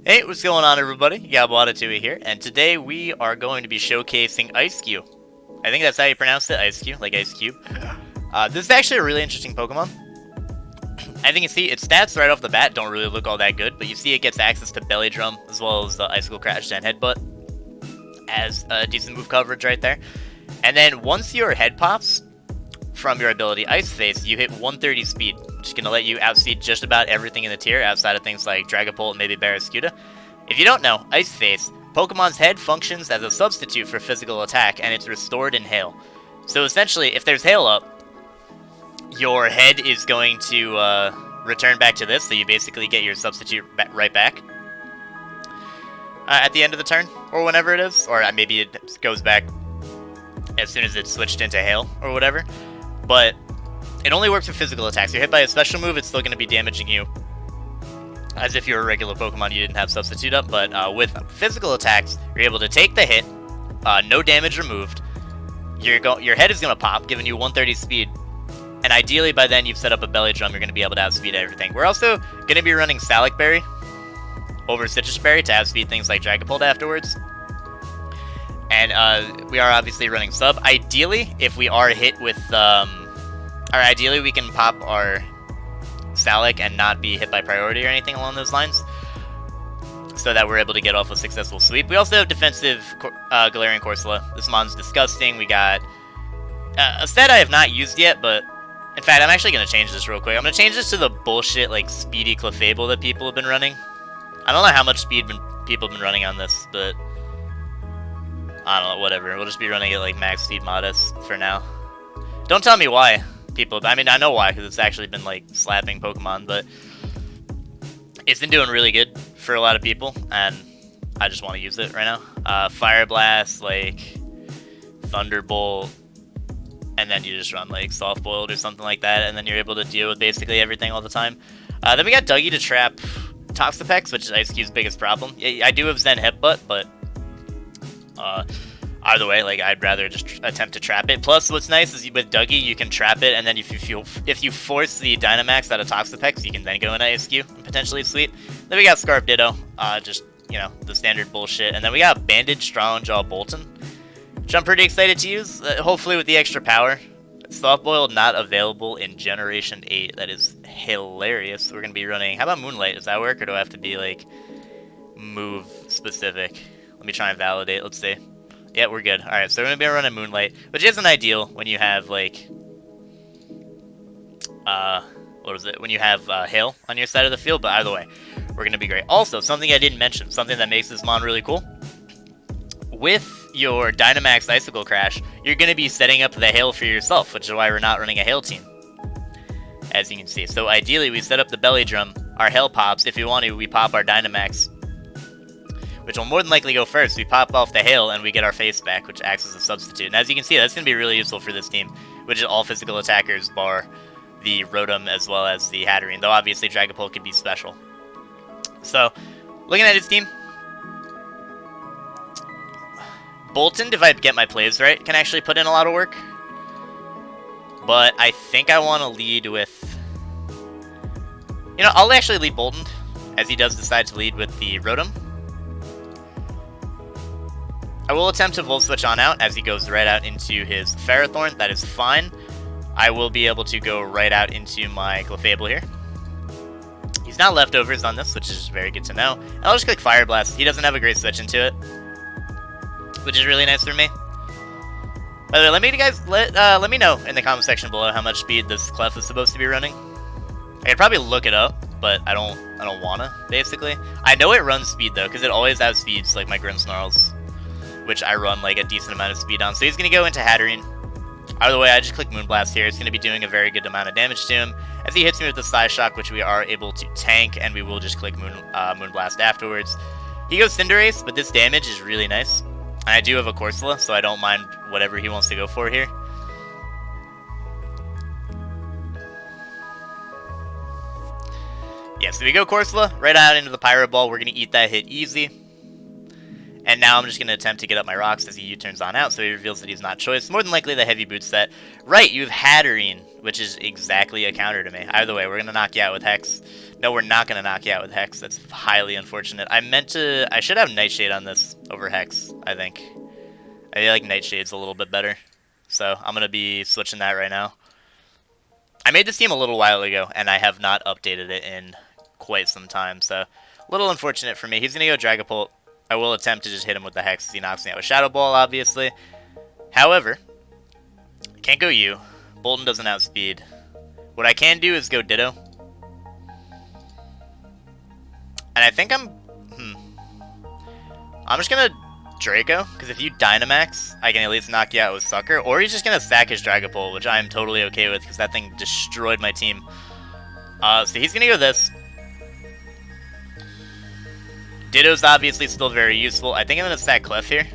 Hey, what's going on, everybody? Yabuatatui here, and today we are going to be showcasing Ice-Q. I think that's how you pronounce it, Ice-Q, like Ice Cube. This is actually a really interesting Pokemon. I think you see its stats right off the bat don't really look all that good, but you see it gets access to Belly Drum as well as the Icicle Crash and Headbutt as a decent move coverage right there. And then once your head pops from your ability Ice Face, you hit 130 speed, which is going to let you outspeed just about everything in the tier outside of things like Dragapult and maybe Barraskewda. If you don't know, Ice Face, Pokemon's head functions as a substitute for physical attack, and it's restored in Hail. So essentially, if there's Hail up, your head is going to return back to this, so you basically get your substitute right back at the end of the turn, or whenever it is, or maybe it goes back as soon as it's switched into Hail, or whatever. But it only works with physical attacks. You're hit by a special move, it's still going to be damaging you as if you're a regular Pokemon you didn't have substitute up, but with physical attacks, you're able to take the hit, no damage removed, your head is going to pop, giving you 130 speed, and ideally by then you've set up a Belly Drum, you're going to be able to outspeed everything. We're also going to be running Salac Berry over Citrus Berry to outspeed things like Dragapult afterwards. And we are obviously running Sub. Ideally, if we are hit with, ideally we can pop our Salac and not be hit by priority or anything along those lines, so that we're able to get off a successful sweep. We also have defensive Galarian Corsola. This mon's disgusting. We got a stat I have not used yet, but in fact, I'm actually going to change this real quick. I'm going to change this to the bullshit, like, Speedy Clefable that people have been running. I don't know how much speed people have been running on this, but I don't know, whatever. We'll just be running it like max speed modest for now. Don't tell me why people, I mean, I know why, because it's actually been like slapping Pokemon, but it's been doing really good for a lot of people, and I just want to use it right now. Fire Blast, like Thunderbolt, and then you just run like Soft Boiled or something like that, and then you're able to deal with basically everything all the time. Then we got Dougie to trap Toxapex, which is Ice-Cube's biggest problem. I do have Zen Headbutt, but either way, like, I'd rather just attempt to trap it. Plus, what's nice is with Dougie, you can trap it, and then if you force the Dynamax out of Toxapex, you can then go into Ice-Cube and potentially sweep. Then we got Scarf Ditto, just, you know, the standard bullshit. And then we got Banded Strong Jaw Bolton, which I'm pretty excited to use, hopefully with the extra power. Soft Boiled not available in Generation 8. That is hilarious. We're going to be running... How about Moonlight? Does that work, or do I have to be, like, move specific? Let me try and validate. Let's see. Yeah, we're good. Alright, so we're going to be running Moonlight, which isn't ideal when you have, like... what is it? When you have Hail on your side of the field, but either way, we're going to be great. Also, something I didn't mention, something that makes this mon really cool. With your Dynamax Icicle Crash, you're going to be setting up the Hail for yourself, which is why we're not running a Hail team, as you can see. So ideally, we set up the Belly Drum, our Hail pops. If we want to, we pop our Dynamax, which will more than likely go first. We pop off the Hail, and we get our face back, which acts as a substitute. And as you can see, that's going to be really useful for this team, which is all physical attackers, bar the Rotom as well as the Hatterene, though obviously Dragapult could be special. So, looking at his team, Bolton, if I get my plays right, can actually put in a lot of work. But I think I want to lead with... You know, I'll actually lead Bolton, as he does decide to lead with the Rotom. I will attempt to Volt Switch on out, as he goes right out into his Ferrothorn. That is fine. I will be able to go right out into my Clefable here. He's not leftovers on this, which is very good to know. And I'll just click Fire Blast. He doesn't have a great switch into it, which is really nice for me. By the way, let me know in the comment section below how much speed this Clef is supposed to be running. I could probably look it up, but I don't wanna, basically. I know it runs speed though, because it always outspeeds like my Grimmsnarls, which I run like a decent amount of speed on. So he's gonna go into Hatterene. Either way, I just click Moonblast here. It's gonna be doing a very good amount of damage to him. As he hits me with the Psyshock, which we are able to tank, and we will just click Moonblast afterwards. He goes Cinderace, but this damage is really nice. And I do have a Corsola, so I don't mind whatever he wants to go for here. Yeah, so we go Corsola, right out into the Pyro Ball. We're going to eat that hit easy. And now I'm just going to attempt to get up my rocks as he U-turns on out, so he reveals that he's not choice. More than likely the heavy boot set. Right, you have Hatterene, which is exactly a counter to me. Either way, we're going to knock you out with Hex. No, we're not going to knock you out with Hex. That's highly unfortunate. I should have Nightshade on this over Hex, I think. I feel like Nightshade's a little bit better. So I'm going to be switching that right now. I made this team a little while ago, and I have not updated it in quite some time. So a little unfortunate for me. He's going to go Dragapult. I will attempt to just hit him with the Hex as he knocks me out with Shadow Ball, obviously. However, can't go U. Bolton doesn't outspeed. What I can do is go Ditto. And I think I'm just going to Draco, because if you Dynamax, I can at least knock you out with Sucker. Or he's just going to stack his Dragapult, which I am totally okay with, because that thing destroyed my team. So he's going to go this. Ditto's obviously still very useful. I think I'm going to stack Clef here,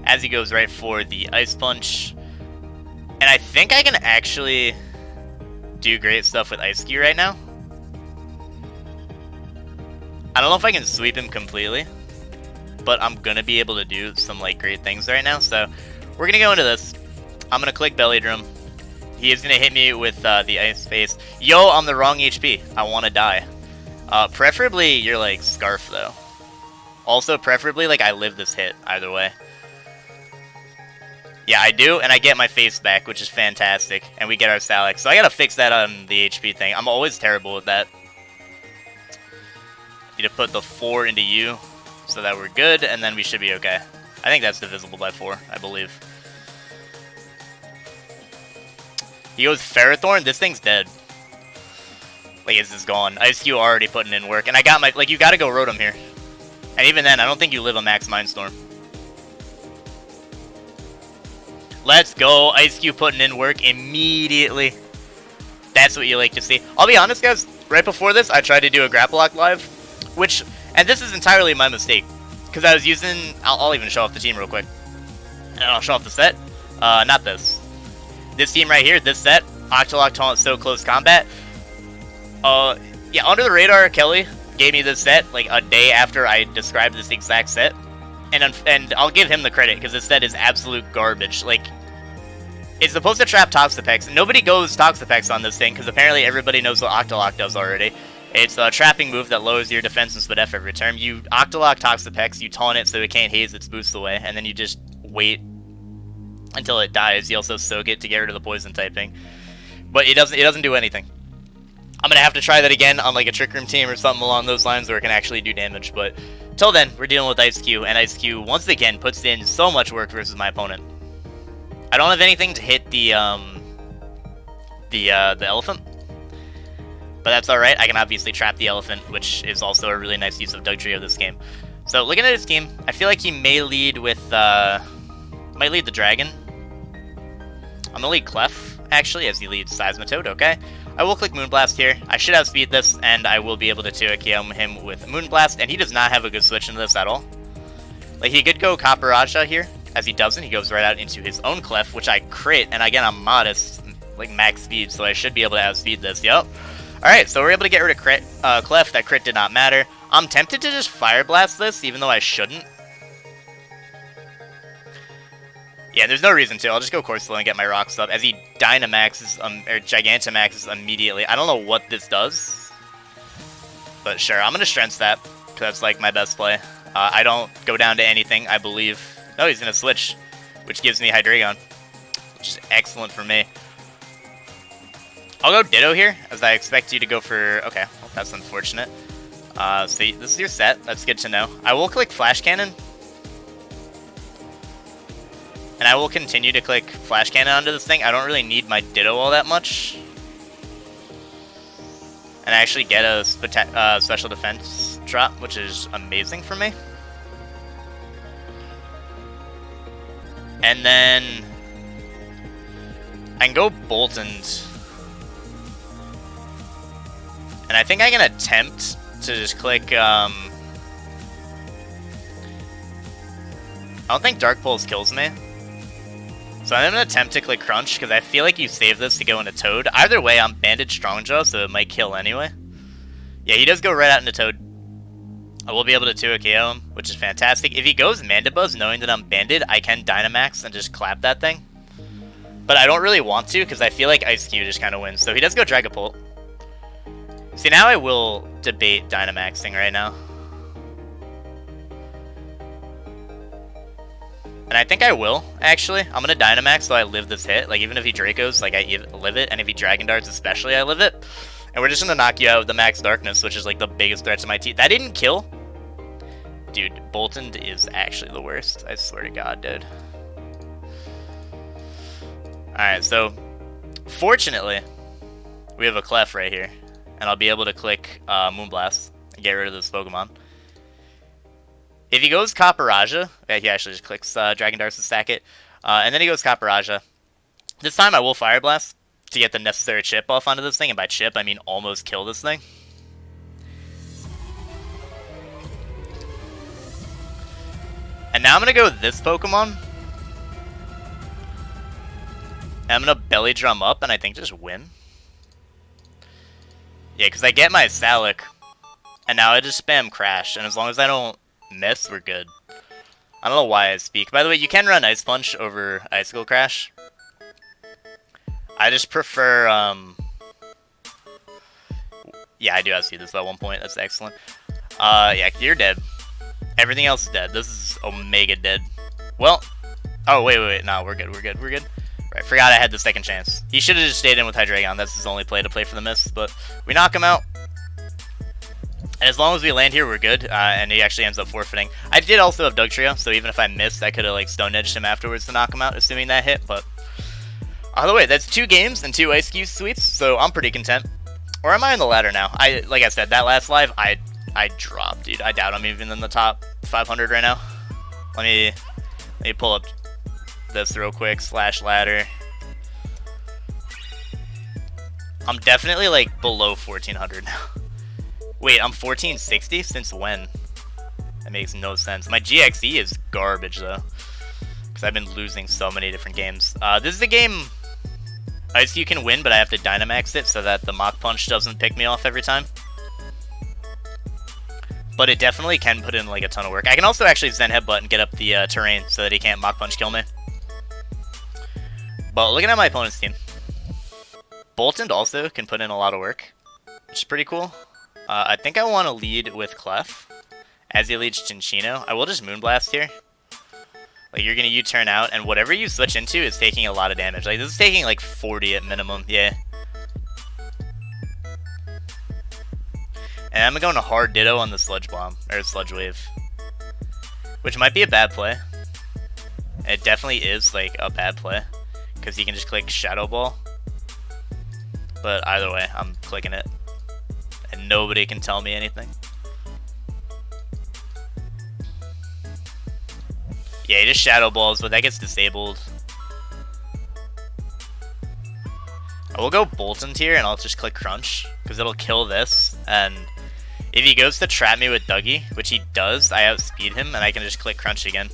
as he goes right for the Ice Punch. And I think I can actually do great stuff with Ice Cube right now. I don't know if I can sweep him completely, but I'm going to be able to do some like great things right now. So we're going to go into this. I'm going to click Belly Drum. He is going to hit me with the Ice Face. Yo, I'm the wrong HP. I want to die. Preferably you're like Scarf though. Also preferably like I live this hit either way. Yeah, I do, and I get my face back, which is fantastic. And we get our Salix. So I gotta fix that on the HP thing. I'm always terrible with that. Need to put the 4 into U so that we're good, and then we should be okay. I think that's divisible by 4, I believe. He goes Ferrothorn. This thing's dead. Like, this is gone. Ice Cube already putting in work. And I got my... Like, you gotta go Rotom here. And even then, I don't think you live a Max Mindstorm. Let's go. Ice Cube putting in work immediately. That's what you like to see. I'll be honest, guys. Right before this, I tried to do a Grapple Lock live. Which... And this is entirely my mistake. Because I was using... I'll even show off the team real quick. And I'll show off the set. Not this. This team right here, this set. Octolock, Taunt, So Close Combat. Yeah, Under the Radar, Kelly gave me this set, like, a day after I described this exact set. And I'll give him the credit, because this set is absolute garbage. Like, it's supposed to trap Toxapex. Nobody goes Toxapex on this thing, because apparently everybody knows what Octolock does already. It's a trapping move that lowers your defense and split F every turn. You Octolock Toxapex, you taunt it so it can't haze its boost away, and then you just wait until it dies. You also soak it to get rid of the poison typing. But it doesn't do anything. I'm going to have to try that again on like a Trick Room team or something along those lines where it can actually do damage. But till then, we're dealing with Ice Cube, and Ice Cube once again puts in so much work versus my opponent. I don't have anything to hit the elephant, but that's all right. I can obviously trap the elephant, which is also a really nice use of Dugtrio this game. So looking at his team, I feel like he may lead with might lead the dragon. I'm gonna lead Clef actually as he leads Seismitoad. Okay. I will click Moonblast here. I should outspeed this, and I will be able to 2-KO him with Moonblast, and he does not have a good switch into this at all. Like, he could go Copper Raja here. As he doesn't, he goes right out into his own Clef, which I crit, and again, I'm modest, like max speed, so I should be able to outspeed this. Yep. Alright, so we're able to get rid of Clef. That crit did not matter. I'm tempted to just Fire Blast this, even though I shouldn't. Yeah, there's no reason to. I'll just go Corsola and get my rocks up as he Dynamaxes, or Gigantamaxes immediately. I don't know what this does, but sure, I'm gonna Strength that, because that's like my best play. I don't go down to anything, I believe. No, he's gonna switch, which gives me Hydreigon, which is excellent for me. I'll go Ditto here, as I expect you to go for... Okay, well, that's unfortunate. So this is your set. That's good to know. I will click Flash Cannon. And I will continue to click Flash Cannon onto this thing. I don't really need my Ditto all that much. And I actually get a special defense drop, which is amazing for me. And then I can go Boltons. And I think I can attempt to just click... I don't think Dark Pulse kills me. So I'm going to attempt to click Crunch, because I feel like you save this to go into Toad. Either way, I'm Banded Strongjaw, so it might kill anyway. Yeah, he does go right out into Toad. I will be able to 2 KO him, which is fantastic. If he goes Mandibuzz knowing that I'm banded, I can Dynamax and just clap that thing. But I don't really want to because I feel like Ice Cube just kind of wins. So he does go Dragapult. See, now I will debate Dynamaxing right now. And I think I will, actually. I'm going to Dynamax so I live this hit. Like, even if he Dracos, like, I live it. And if he Dragon Darts especially, I live it. And we're just going to knock you out with the Max Darkness, which is, like, the biggest threat to my team. That didn't kill. Dude, Boltund is actually the worst. I swear to God, dude. Alright, so, fortunately, we have a Clef right here. And I'll be able to click Moonblast and get rid of this Pokemon. If he goes Copperajah, yeah, he actually just clicks Dragon Darts to stack it. And then he goes Copperajah. This time I will Fire Blast to get the necessary chip off onto this thing. And by chip, I mean almost kill this thing. And now I'm going to go with this Pokemon. And I'm going to Belly Drum up and I think just win. Yeah, because I get my Salic. And now I just spam Crash. And as long as I don't miss, we're good. I don't know why I speak. By the way, you can run Ice Punch over Icicle Crash. I just prefer, yeah, I do have to see this at one point. That's excellent. Yeah, you're dead. Everything else is dead. This is Omega dead. Well, oh, wait. No, we're good. Right, forgot I had the second chance. He should have just stayed in with Hydreigon. That's his only play to play for the miss. But we knock him out. And as long as we land here, we're good, and he actually ends up forfeiting. I did also have Dugtrio, so even if I missed, I could have like Stone Edged him afterwards to knock him out, assuming that hit, but... Either way, that's 2 games and 2 Ice Cube sweeps, so I'm pretty content. Or am I on the ladder now? Like I said, that last live, I dropped, dude. I doubt I'm even in the top 500 right now. Let me pull up this real quick, /ladder. I'm definitely like below 1400 now. Wait, I'm 1460? Since when? That makes no sense. My GXE is garbage, though. Because I've been losing so many different games. This is a game Ice Cube can win, but I have to Dynamax it so that the Mach Punch doesn't pick me off every time. But it definitely can put in, like, a ton of work. I can also actually Zen Headbutt and get up the terrain so that he can't Mach Punch kill me. But looking at my opponent's team. Boltund also can put in a lot of work, which is pretty cool. I think I want to lead with Clef as he leads Cinccino. I will just Moonblast here. Like, you're going to U-turn out, and whatever you switch into is taking a lot of damage. Like, this is taking, like, 40 at minimum, yeah. And I'm going to hard Ditto on the Sludge Bomb, or Sludge Wave. Which might be a bad play. It definitely is, like, a bad play. Because you can just click Shadow Ball. But either way, I'm clicking it. And nobody can tell me anything. Yeah, he just Shadow Balls, but that gets disabled. I will go Boltund here, and I'll just click Crunch, because it'll kill this. And if he goes to trap me with Dougie, which he does, I outspeed him, and I can just click Crunch again.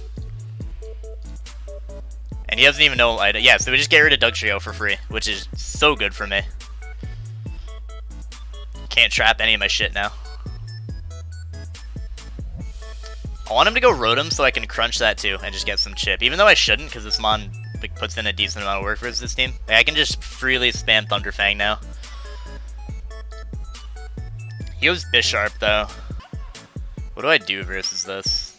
And he doesn't even know yeah, so we just get rid of Dugtrio for free, which is so good for me. Can't trap any of my shit now. I want him to go Rotom so I can crunch that too and just get some chip. Even though I shouldn't, because this Mon like, puts in a decent amount of work versus this team. Like, I can just freely spam Thunderfang now. He goes Bisharp though. What do I do versus this?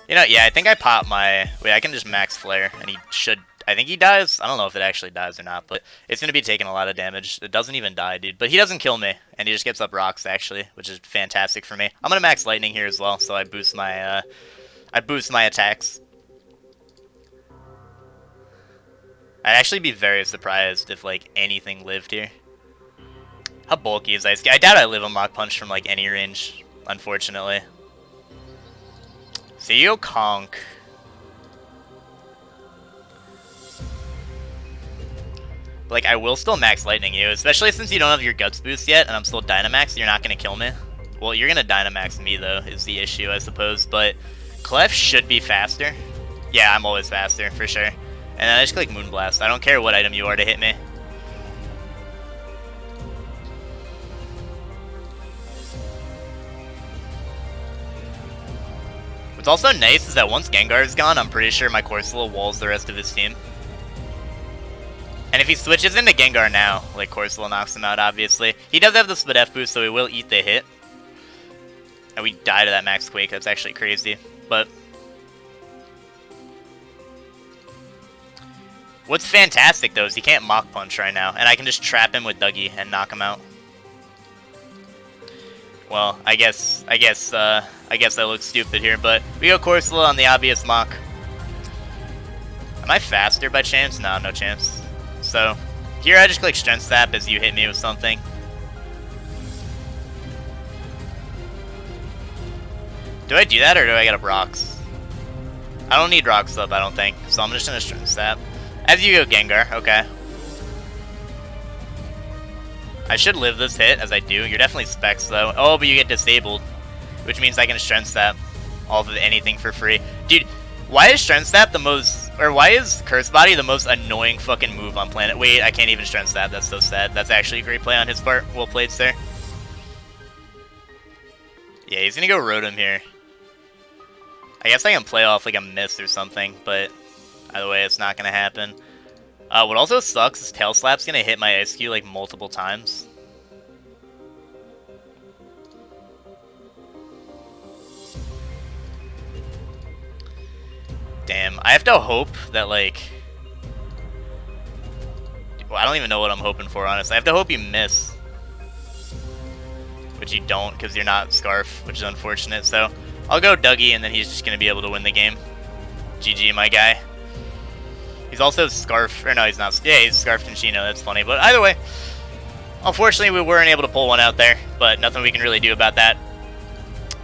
You know, yeah, I think I pop my... Wait, I can just Max Flare and he should... I think he dies. I don't know if it actually dies or not, but it's going to be taking a lot of damage. It doesn't even die, dude. But he doesn't kill me, and he just gets up rocks, actually, which is fantastic for me. I'm going to max Lightning here as well, so I boost my attacks. I'd actually be very surprised if, like, anything lived here. How bulky is Ice Cube? I doubt I live a Mach Punch from, like, any range, unfortunately. So you go Conk. Like, I will still max Lightning you, especially since you don't have your Guts boost yet, and I'm still Dynamax, you're not going to kill me. Well, you're going to Dynamax me, though, is the issue, I suppose, but Clef should be faster. Yeah, I'm always faster, for sure. And then I just click Moonblast. I don't care what item you are to hit me. What's also nice is that once Gengar is gone, I'm pretty sure my Corsola walls the rest of his team. And if he switches into Gengar now, like, Corsola knocks him out, obviously. He does have the split F boost, so he will eat the hit. And we die to that Max Quake, that's actually crazy. But what's fantastic, though, is he can't Mach Punch right now. And I can just trap him with Dougie and knock him out. Well, I guess that looks stupid here, but we go Corsola on the obvious Mach. Am I faster by chance? No, no chance. So, here I just click Strength Sap as you hit me with something. Do I do that, or do I get a Brox? I don't need Rock Slip, I don't think, so I'm just gonna Strength Sap. As you go Gengar, okay. I should live this hit, as I do. You're definitely Specs, though. Oh, but you get disabled, which means I can Strength Sap off of anything for free. Dude, why is Strength Sap the most, or why is Curse Body the most annoying fucking move on planet? Wait, I can't even Strength Sap, that's so sad. That's actually a great play on his part. Well played, sir. Yeah, he's gonna go Rotom here. I guess I can play off like a miss or something, but either way, it's not gonna happen. What also sucks is Tail Slap's gonna hit my Ice Cube like multiple times. Damn, I have to hope that like... Well, I don't even know what I'm hoping for, honestly. I have to hope you miss. Which you don't, because you're not Scarf, which is unfortunate, so... I'll go Dougie, and then he's just gonna be able to win the game. GG, my guy. He's also Scarf, or no, he's not. Yeah, he's Scarf Tinchino, that's funny. But either way, unfortunately, we weren't able to pull one out there, but nothing we can really do about that.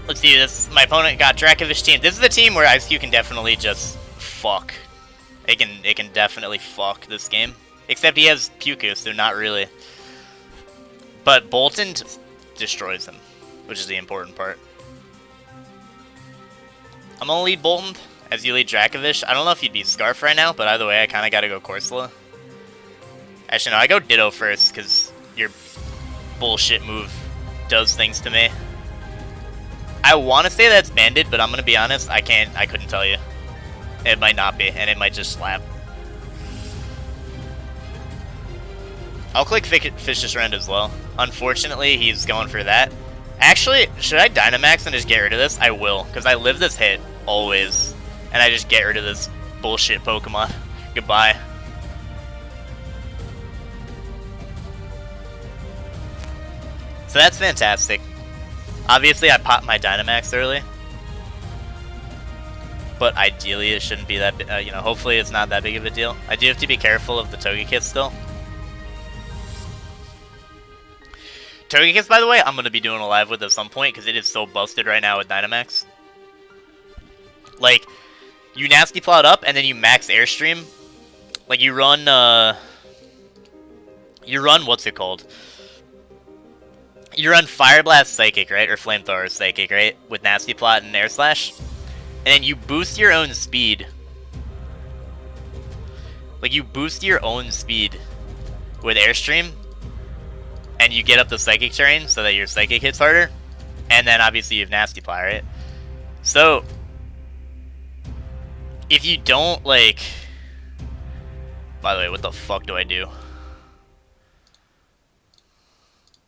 Let's see this. My opponent got Dracovish team. This is the team where Ice Cube can definitely just fuck. It can definitely fuck this game. Except he has Puku, so not really. But Bolton destroys him, which is the important part. I'm gonna lead Bolton. As you lead Dracovish, I don't know if you'd beat Scarf right now, but either way, I kind of got to go Corsola. Actually, no, I go Ditto first, because your bullshit move does things to me. I want to say that's banded, but I'm going to be honest, I couldn't tell you. It might not be, and it might just slap. I'll click Vicious Rend as well. Unfortunately, he's going for that. Actually, should I Dynamax and just get rid of this? I will, because I live this hit, always. And I just get rid of this bullshit Pokemon. Goodbye. So that's fantastic. Obviously, I popped my Dynamax early. But ideally, it shouldn't be that, you know, hopefully it's not that big of a deal. I do have to be careful of the Togekiss still. Togekiss, by the way, I'm going to be doing a live with at some point, because it is so busted right now with Dynamax. Like... You Nasty Plot up, and then you max Airstream. Like, you run, what's it called? You run Fire Blast Psychic, right? Or Flamethrower Psychic, right? With Nasty Plot and Air Slash. And then you boost your own speed. Like, you boost your own speed with Airstream. And you get up the Psychic terrain so that your Psychic hits harder. And then, obviously, you have Nasty Plot, right? So... If you don't, like... By the way, what the fuck do I do?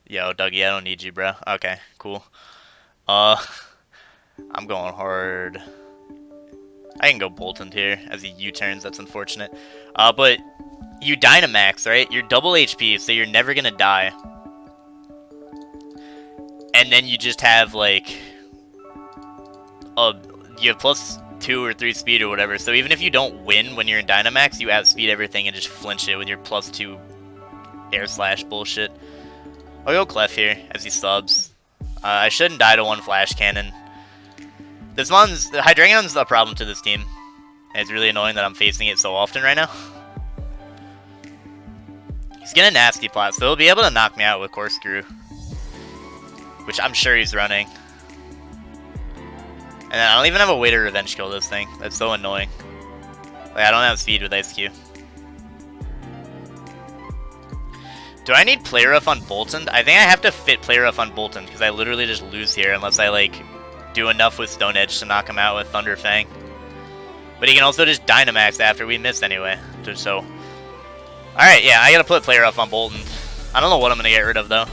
Yo, Dougie, I don't need you, bro. Okay, cool. I'm going hard. I can go Bolton here as he U-turns, that's unfortunate. But you Dynamax, right? You're double HP, so you're never gonna die. And then you just have, like... you have plus... 2 or 3 speed or whatever, so even if you don't win when you're in Dynamax, you outspeed everything and just flinch it with your plus 2 Air Slash bullshit. I'll go Clef here as he subs. I shouldn't die to one Flash Cannon. The Hydreigion's a problem to this team. And it's really annoying that I'm facing it so often right now. He's gonna Nasty Plot, so he'll be able to knock me out with Corkscrew. Which I'm sure he's running. And I don't even have a way to Revenge Kill this thing. That's so annoying. Like, I don't have speed with Ice Cube. Do I need Play Rough on Bolton? I think I have to fit Play Rough on Bolton, because I literally just lose here unless I, like, do enough with Stone Edge to knock him out with Thunder Fang. But he can also just Dynamax after we missed anyway. So, alright, yeah, I gotta put Player Rough on Bolton. I don't know what I'm gonna get rid of though.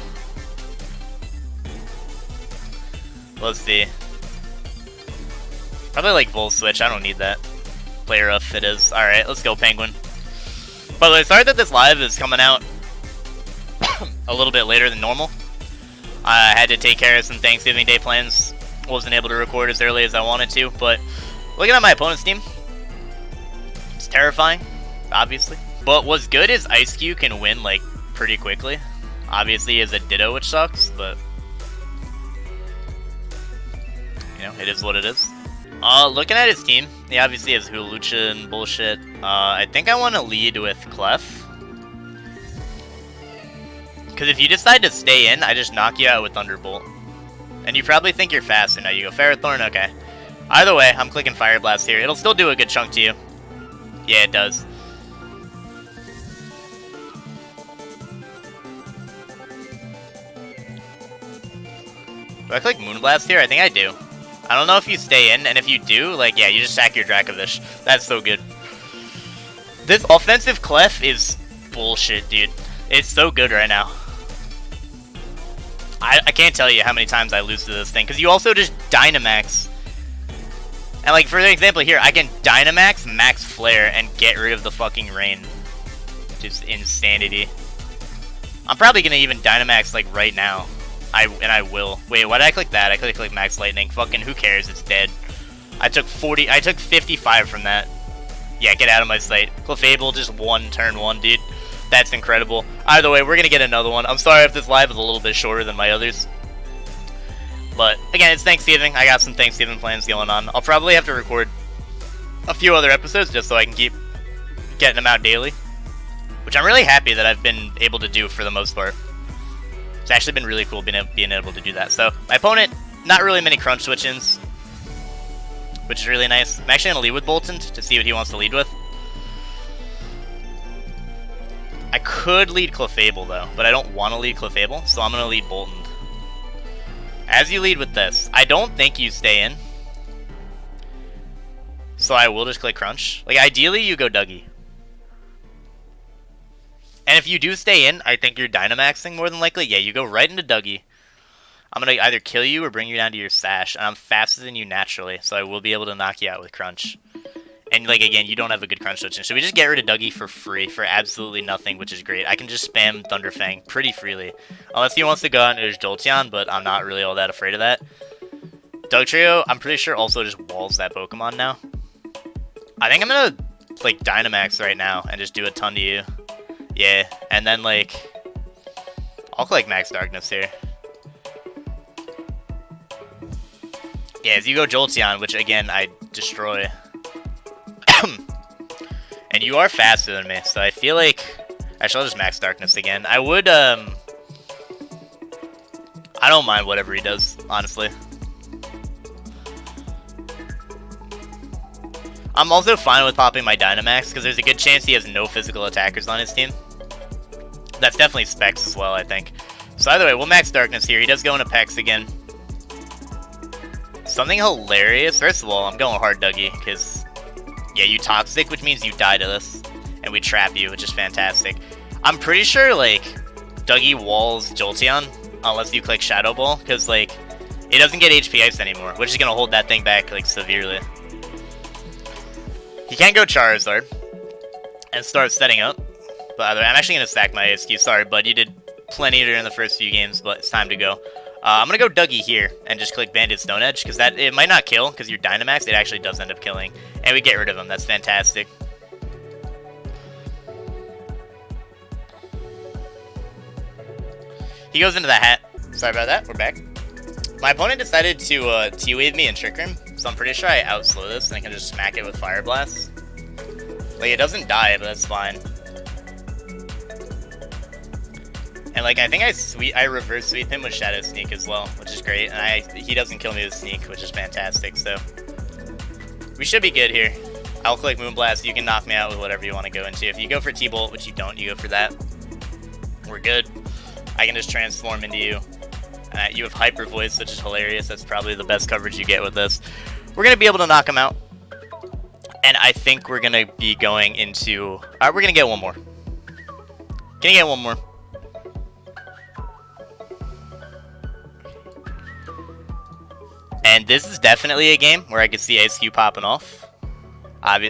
Let's see. Probably like Volt Switch, I don't need that. Player Rough it is. Alright, let's go Penguin. By the way, sorry that this live is coming out a little bit later than normal. I had to take care of some Thanksgiving Day plans. Wasn't able to record as early as I wanted to, but looking at my opponent's team, it's terrifying, obviously. But what's good is Ice-Q can win, like, pretty quickly. Obviously, he has a Ditto, which sucks, but, you know, it is what it is. Looking at his team, he obviously has Hulucha and bullshit. I think I want to lead with Clef. Because if you decide to stay in, I just knock you out with Thunderbolt. And you probably think you're faster now. You go Ferrothorn? Okay. Either way, I'm clicking Fire Blast here. It'll still do a good chunk to you. Yeah, it does. Do I click Moonblast here? I think I do. I don't know if you stay in, and if you do, like, yeah, you just sack your Dracovish. That's so good. This offensive Clef is bullshit, dude. It's so good right now. I can't tell you how many times I lose to this thing, because you also just Dynamax. And, like, for example here, I can Dynamax, Max Flare, and get rid of the fucking Rain. Just insanity. I'm probably going to even Dynamax, like, right now. I will. Wait, why did I click that? I clicked like Max Lightning. Fucking who cares? It's dead. I took 55 from that. Yeah, get out of my sight. Clefable just won turn 1, dude. That's incredible. Either way, we're gonna get another one. I'm sorry if this live is a little bit shorter than my others. But again, it's Thanksgiving. I got some Thanksgiving plans going on. I'll probably have to record a few other episodes just so I can keep getting them out daily. Which I'm really happy that I've been able to do for the most part. It's actually been really cool being able to do that. So, my opponent, not really many crunch switch-ins, which is really nice. I'm actually going to lead with Bolton to see what he wants to lead with. I could lead Clefable, though, but I don't want to lead Clefable, so I'm going to lead Bolton. As you lead with this, I don't think you stay in, so I will just click Crunch. Like, ideally, you go Dougie. And if you do stay in, I think you're Dynamaxing more than likely. Yeah, you go right into Dougie. I'm going to either kill you or bring you down to your Sash. And I'm faster than you naturally, so I will be able to knock you out with Crunch. And, like, again, you don't have a good Crunch switch. So we just get rid of Dougie for free, for absolutely nothing, which is great. I can just spam Thunder Fang pretty freely. Unless he wants to go out and there's Jolteon, but I'm not really all that afraid of that. Dugtrio, I'm pretty sure also just walls that Pokemon now. I think I'm going to, like, Dynamax right now and just do a ton to you. Yeah, and then, like, I'll click Max Darkness here. Yeah, as you go Jolteon, which, again, I destroy. And you are faster than me, so I feel like... Actually, I'll just Max Darkness again. I would, I don't mind whatever he does, honestly. I'm also fine with popping my Dynamax, because there's a good chance he has no physical attackers on his team. That's definitely Specs as well, I think. So either way, we'll Max Darkness here. He does go into Pex again. Something hilarious. First of all, I'm going hard Dougie, because, yeah, you Toxic, which means you die to this. And we trap you, which is fantastic. I'm pretty sure, like, Dougie walls Jolteon, unless you click Shadow Ball, because, like, it doesn't get HP Ice anymore, which is going to hold that thing back, like, severely. He can't go Charizard and start setting up. But I'm actually going to stack my ASQ. Sorry, bud. You did plenty during the first few games, but it's time to go. I'm going to go Dougie here and just click Bandit Stone Edge, because it might not kill, because you're Dynamax. It actually does end up killing. And we get rid of him. That's fantastic. He goes into the hat. Sorry about that. We're back. My opponent decided to T-Wave me and Trick Room, so I'm pretty sure I outslow this, and I can just smack it with Fire Blast. Like, it doesn't die, but that's fine. And, like, I think I reverse sweep him with Shadow Sneak as well, which is great. And he doesn't kill me with Sneak, which is fantastic, so we should be good here. I'll click Moonblast. You can knock me out with whatever you want to go into. If you go for T-Bolt, which you don't, you go for that. We're good. I can just transform into you. You have Hyper Voice, which is hilarious. That's probably the best coverage you get with this. We're going to be able to knock him out. And I think we're going to be going into... Alright, we're going to get one more. Gonna get one more. And this is definitely a game where I could see Ice Cube popping off.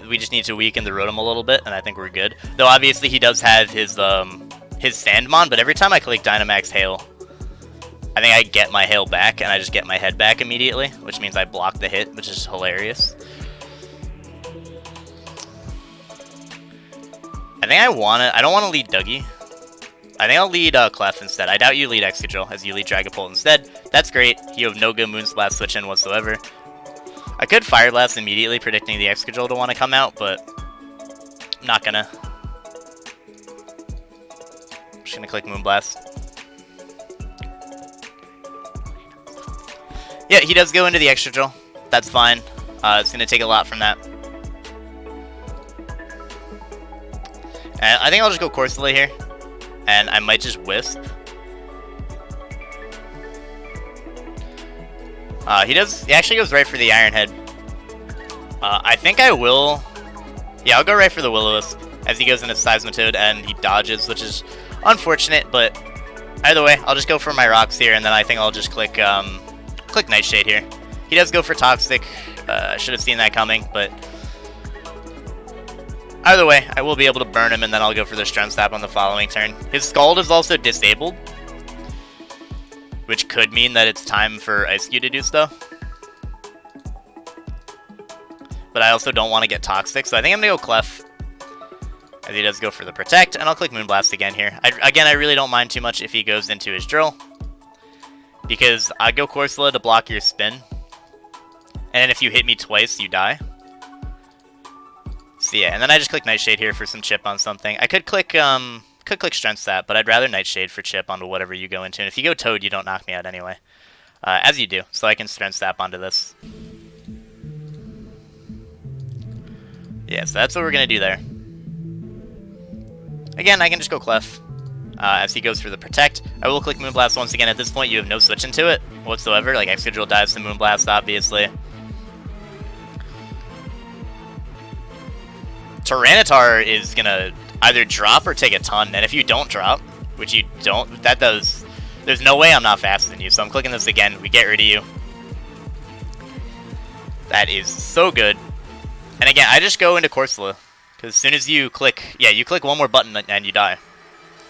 We just need to weaken the Rotom a little bit, and I think we're good. Though obviously he does have his Sandmon, but every time I click Dynamax Hail, I think I get my Hail back, and I just get my head back immediately, which means I block the hit, which is hilarious. I think I don't want to lead Dougie. I think I'll lead Clef instead. I doubt you lead Excadrill, as you lead Dragapult instead. That's great. You have no good Moonblast switch in whatsoever. I could Fire Blast immediately, predicting the Excadrill to want to come out, but I'm not gonna. I'm just gonna click Moonblast. Yeah, he does go into the Excadrill. That's fine. It's gonna take a lot from that. And I think I'll just go Corsola here. And I might just Wisp. He actually goes right for the Iron Head. I think I will... Yeah, I'll go right for the Will-O-Wisp, as he goes into Seismitoad and he dodges, which is unfortunate, but either way, I'll just go for my Rocks here, and then I think I'll just click Nightshade here. He does go for Toxic. I should have seen that coming, but... Either way, I will be able to burn him, and then I'll go for the Strength Sap on the following turn. His Scald is also disabled, which could mean that it's time for Ice Cube to do stuff. But I also don't want to get Toxic, so I think I'm going to go Clef, as he does go for the Protect, and I'll click Moonblast again here. I really don't mind too much if he goes into his Drill, because I go Corsola to block your Spin, and then if you hit me twice, you die. So yeah, and then I just click Nightshade here for some chip on something. I could click Strength Sap, but I'd rather Nightshade for chip onto whatever you go into. And if you go Toad, you don't knock me out anyway. As you do, so I can Strength Sap onto this. Yeah, so that's what we're going to do there. Again, I can just go Clef. As he goes for the Protect. I will click Moonblast once again. At this point, you have no switch into it whatsoever. Like, Excadrill dives to Moonblast, obviously. Tyranitar is gonna either drop or take a ton, and if you don't drop, which you don't, there's no way I'm not faster than you, so I'm clicking this again, we get rid of you. That is so good. And again, I just go into Corsola, because as soon as you click, yeah, you click one more button and you die,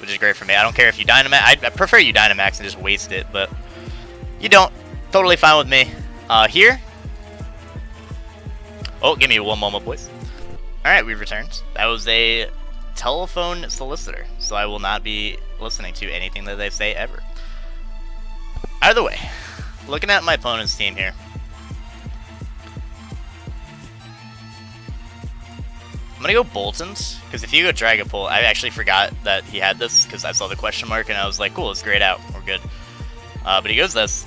which is great for me. I don't care if you Dynamax, I prefer you Dynamax and just waste it, but you don't. Totally fine with me. Here. Oh, give me one moment, boys. Alright, we've returned. That was a telephone solicitor, so I will not be listening to anything that they say ever. Either way, looking at my opponent's team here, I'm gonna go Boltons, because if you go Dragapult, I actually forgot that he had this, because I saw the question mark, and I was like, cool, let's grade out, we're good. But he goes this.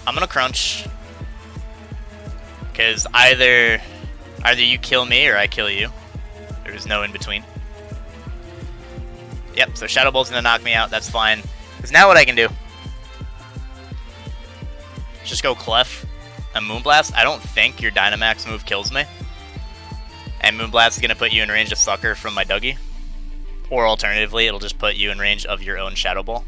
I'm gonna Crunch, because either you kill me or I kill you. There's no in between. Yep, so Shadow Bolt's gonna knock me out, that's fine. Because now what I can do, just go Clef and Moonblast. I don't think your Dynamax move kills me. And Moonblast is gonna put you in range of Sucker from my Dougie. Or alternatively, it'll just put you in range of your own Shadow Ball.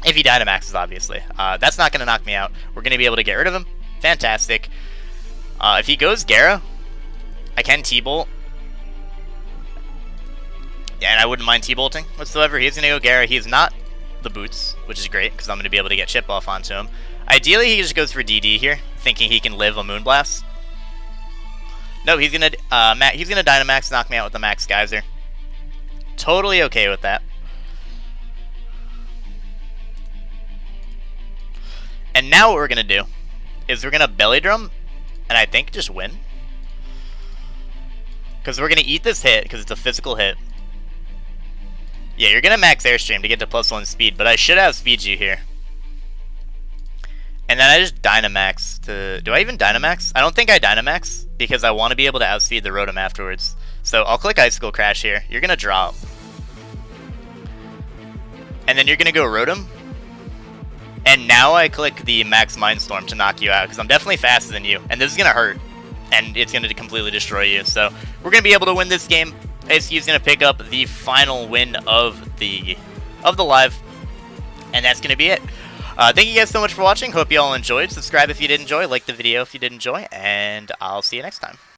If he Dynamaxes, obviously. That's not gonna knock me out. We're gonna be able to get rid of him. Fantastic. If he goes Gara, I can T-Bolt. Yeah, and I wouldn't mind T-Bolting whatsoever. He's going to go Gara. He is not the Boots, which is great, because I'm going to be able to get Chip off onto him. Ideally, he just goes for DD here, thinking he can live a Moonblast. No, he's going to Dynamax, knock me out with the Max Geyser. Totally okay with that. And now what we're going to do is we're going to Belly Drum, and I think just win. Because we're going to eat this hit, because it's a physical hit. Yeah, you're going to max Airstream to get to +1 speed, but I should have Speed you here. And then I just Dynamax to... Do I even Dynamax? I don't think I Dynamax, because I want to be able to outspeed the Rotom afterwards. So I'll click Icicle Crash here. You're going to drop. And and then you're gonna go Rotom. And now I click the Max Mindstorm to knock you out, because I'm definitely faster than you, and this is gonna hurt, and it's gonna completely destroy you. So we're gonna be able to win this game. ASU's gonna pick up the final win of the live, and that's gonna be it. Thank you guys so much for watching. Hope you all enjoyed. Subscribe if you did enjoy, like the video if you did enjoy, and I'll see you next time.